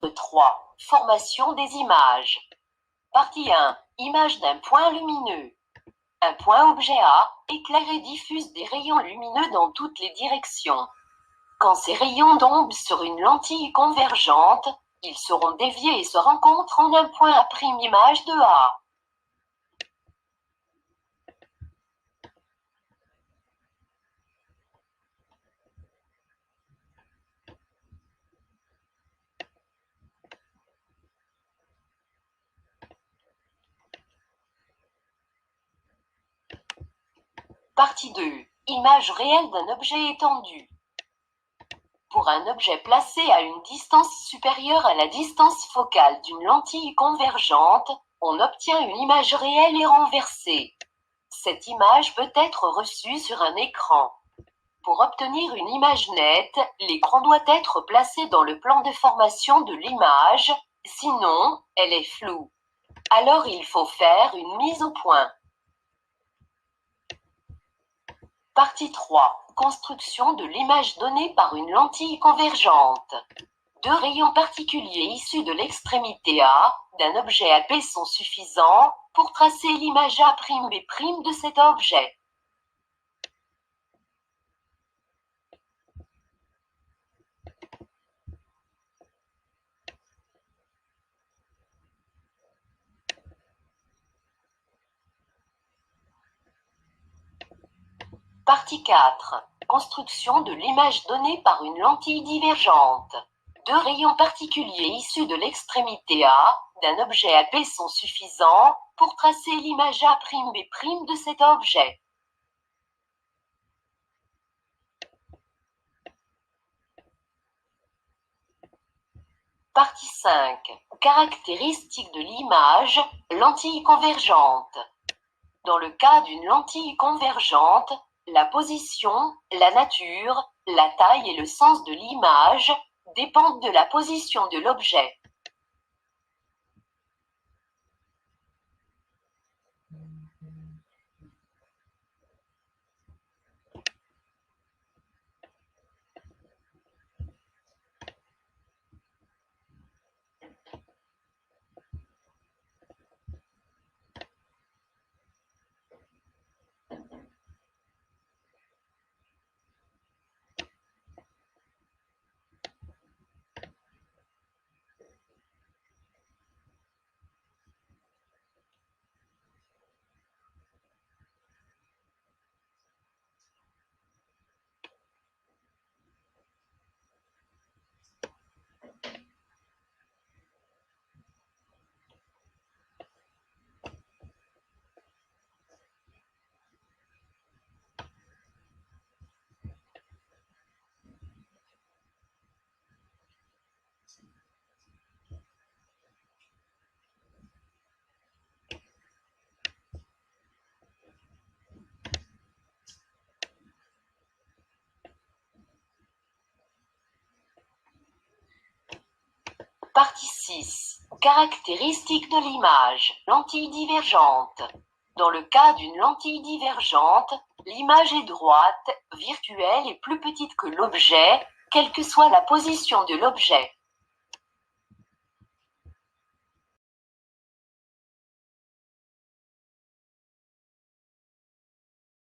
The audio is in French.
3. Formation des images. Partie 1. Image d'un point lumineux. Un point objet A éclaire et diffuse des rayons lumineux dans toutes les directions. Quand ces rayons tombent sur une lentille convergente, ils seront déviés et se rencontrent en un point à prime image de A. Partie 2. Image réelle d'un objet étendu. Pour un objet placé à une distance supérieure à la distance focale d'une lentille convergente, on obtient une image réelle et renversée. Cette image peut être reçue sur un écran. Pour obtenir une image nette, l'écran doit être placé dans le plan de formation de l'image, sinon, elle est floue. Alors il faut faire une mise au point. Partie 3. Construction de l'image donnée par une lentille convergente. Deux rayons particuliers issus de l'extrémité A d'un objet à P sont suffisants pour tracer l'image A'B' de cet objet. Partie 4. Construction de l'image donnée par une lentille divergente. Deux rayons particuliers issus de l'extrémité A d'un objet à P sont suffisants pour tracer l'image A'B' de cet objet. Partie 5. Caractéristiques de l'image, lentille convergente. Dans le cas d'une lentille convergente, la position, la nature, la taille et le sens de l'image dépendent de la position de l'objet. Partie 6. Caractéristiques de l'image, lentille divergente. Dans le cas d'une lentille divergente, l'image est droite, virtuelle et plus petite que l'objet, quelle que soit la position de l'objet.